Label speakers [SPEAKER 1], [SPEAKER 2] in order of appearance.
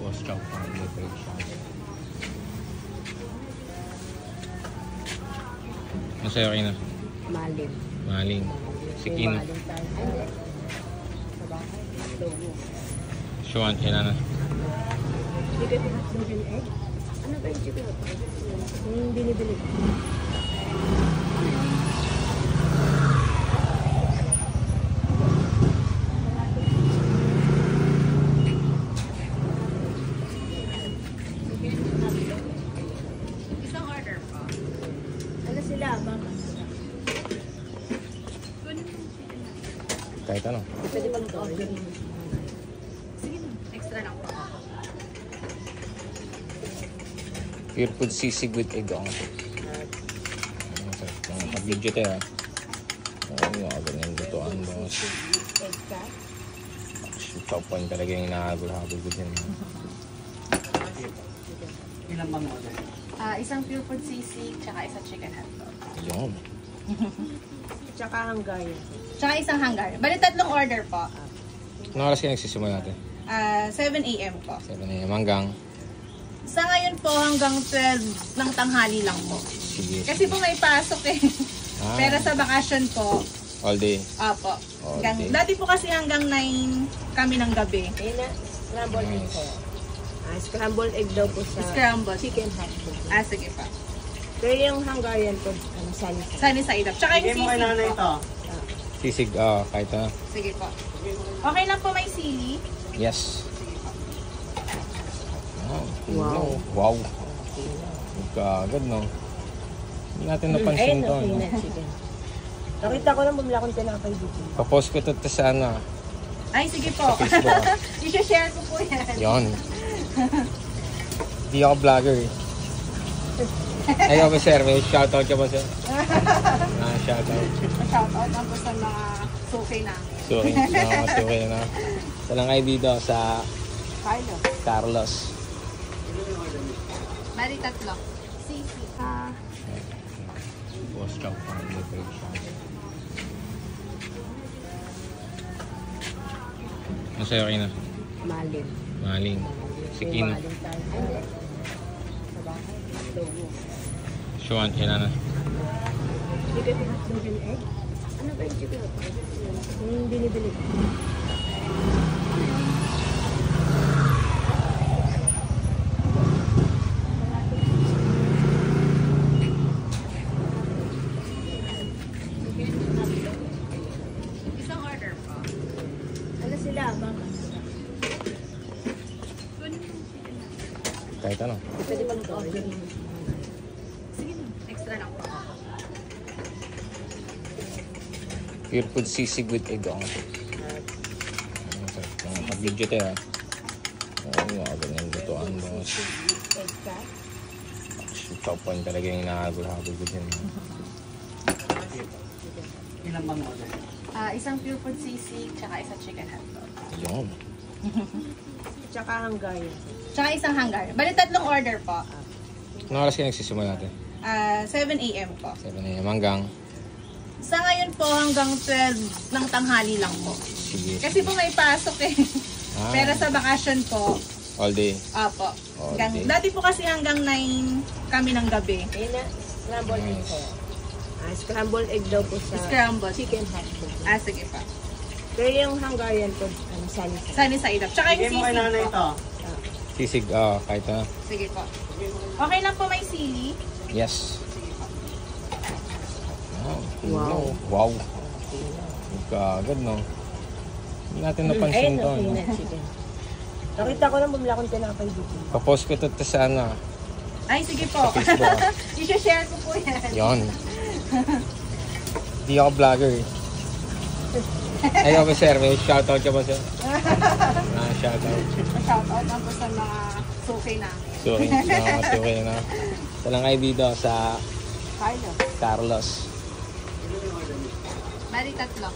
[SPEAKER 1] Boss Chow Family Page. Masaya kayo na?
[SPEAKER 2] Maling.
[SPEAKER 1] Maling. Si Kino.
[SPEAKER 2] Maling tayo. Ay, hindi. Sa bahay. Logo.
[SPEAKER 1] Shuan, kailan na?
[SPEAKER 2] Chicken hotdog and egg. Ano ba yung chicken hotdog? Yung binibili ko.
[SPEAKER 3] Isang order po.
[SPEAKER 2] Ano sila? Mama?
[SPEAKER 1] Kahit ano.
[SPEAKER 2] Pwede bang order?
[SPEAKER 3] Sige na. Extra lang po.
[SPEAKER 1] Pure food sisig with egg ang pag-video tayo ha. Yung mga ganyan lutoan boss.
[SPEAKER 2] Egg ka?
[SPEAKER 1] Top point talaga yung inahabol-habol ko din.
[SPEAKER 4] Ilan bang order?
[SPEAKER 3] Isang pure food sisig, tsaka isang chicken hotdog.
[SPEAKER 1] Yun.
[SPEAKER 2] Tsaka hanggayan.
[SPEAKER 3] Tsaka isang hanggar. Bali, tatlong order po.
[SPEAKER 1] Anong oras kayo nagsisimula natin?
[SPEAKER 3] 7 a.m. po.
[SPEAKER 1] 7 a.m. hanggang?
[SPEAKER 3] Sa ngayon po, hanggang 12 ng tanghali lang po.
[SPEAKER 1] Sige.
[SPEAKER 3] Kasi po may pasok eh. Pero sa bakasyon po,
[SPEAKER 1] All day?
[SPEAKER 3] opo.
[SPEAKER 1] All day.
[SPEAKER 3] Dati po kasi hanggang 9 kami ng gabi.
[SPEAKER 2] Ayun na. Scrambled egg
[SPEAKER 1] Nice.
[SPEAKER 2] sa'yo. Scrambled egg daw po sa
[SPEAKER 3] Scrambled.
[SPEAKER 2] chicken hotdog.
[SPEAKER 3] Sige pa.
[SPEAKER 2] Pero yung hanggayan po, sunny side.
[SPEAKER 3] Sunny side up. Tsaka yung
[SPEAKER 4] Bigay mo kay
[SPEAKER 3] sisig
[SPEAKER 4] nanay
[SPEAKER 3] po.
[SPEAKER 4] ito.
[SPEAKER 1] Sisig, kahit na.
[SPEAKER 3] Sige po. Okay lang po may sili.
[SPEAKER 1] Yes.
[SPEAKER 2] Wow.
[SPEAKER 1] Wow. Magkaagad, no? Hindi natin napansin to.
[SPEAKER 2] Ayun,
[SPEAKER 1] No?
[SPEAKER 2] peanut chicken. Nakita ko lang bumila akong tinapay dito.
[SPEAKER 1] Papost ko ito sa ano,
[SPEAKER 3] Ay, sige po.
[SPEAKER 1] sa Facebook.
[SPEAKER 3] I-share ko po yan.
[SPEAKER 1] Yon. Hindi ako vlogger eh. Ayaw ba sir, may shoutout ka ba sir? Shoutout.
[SPEAKER 3] Shoutout lang po sa mga sukay namin.
[SPEAKER 1] Sorry, sorry na. Sa lang kayo dito sa
[SPEAKER 2] Carlos.
[SPEAKER 1] Carlos.
[SPEAKER 3] Bali, tatlo. Sisi.
[SPEAKER 1] Boss Chow Family Page. Masaya kayo na?
[SPEAKER 2] Maling.
[SPEAKER 1] Maling. Si Kino.
[SPEAKER 2] Maling tayo. Ay, hindi. Sa bahay. Logo.
[SPEAKER 1] Shuan, kailan na?
[SPEAKER 2] Chicken hotdog and egg. Ano ba yung chicken hotdog? Yung binibili ko.
[SPEAKER 3] Isang order po.
[SPEAKER 2] Ano sila? Mama?
[SPEAKER 1] Kahit ano.
[SPEAKER 2] Pwede bang order?
[SPEAKER 3] Sige na. Extra lang po.
[SPEAKER 1] Pure food sisig with egg ang pag-video tayo ha. Yung mga ganyan lutoan boss.
[SPEAKER 2] Egg ka?
[SPEAKER 1] Top point talaga yung inahabol-habol ko din.
[SPEAKER 4] Ilan bang order?
[SPEAKER 3] Isang pure food sisig, tsaka isang chicken hotdog.
[SPEAKER 1] Yun.
[SPEAKER 2] Tsaka hanggayan.
[SPEAKER 3] Tsaka isang hanggar. Bali, tatlong order po.
[SPEAKER 1] Anong oras kayo nagsisimula natin?
[SPEAKER 3] 7 a.m. po.
[SPEAKER 1] 7 a.m. hanggang?
[SPEAKER 3] Sa ngayon po, hanggang 12 ng tanghali lang po.
[SPEAKER 1] Sige.
[SPEAKER 3] Kasi po may pasok eh. Pero sa bakasyon po,
[SPEAKER 1] All day?
[SPEAKER 3] opo.
[SPEAKER 1] All day.
[SPEAKER 3] Dati po kasi hanggang 9 kami ng gabi.
[SPEAKER 2] Ayun na. Scrambled egg
[SPEAKER 1] Nice.
[SPEAKER 2] sa'yo. Scrambled egg daw po sa
[SPEAKER 3] Scrambled.
[SPEAKER 2] chicken hotdog.
[SPEAKER 3] Sige pa.
[SPEAKER 2] Pero yung hanggayan po, sunny side.
[SPEAKER 3] Sunny side up. Tsaka
[SPEAKER 4] Bigay
[SPEAKER 3] yung
[SPEAKER 4] mo kay
[SPEAKER 3] sisig
[SPEAKER 4] nanay
[SPEAKER 3] po.
[SPEAKER 4] ito.
[SPEAKER 1] Sisig, kahit na.
[SPEAKER 3] Sige po. Okay lang po may sili.
[SPEAKER 1] Yes.
[SPEAKER 2] Wow.
[SPEAKER 1] Wow. Magkaagad, no? Hindi natin napansin
[SPEAKER 2] Ayun,
[SPEAKER 1] to. No?
[SPEAKER 2] peanut chicken. Nakita ko lang bumila akong tinapay dito.
[SPEAKER 1] Papost ko ito sa ano,
[SPEAKER 3] Ay, sige po.
[SPEAKER 1] sa Facebook.
[SPEAKER 3] I-share ko po yan.
[SPEAKER 1] Yon. Hindi ako vlogger eh. Ayaw ba sir, may shoutout ka ba sir? Shoutout.
[SPEAKER 3] Shoutout lang po sa mga sukay namin.
[SPEAKER 1] Sorry, sorry na. Sa lang kayo dito sa
[SPEAKER 2] Carlos.
[SPEAKER 1] Carlos.
[SPEAKER 3] Bali, tatlo.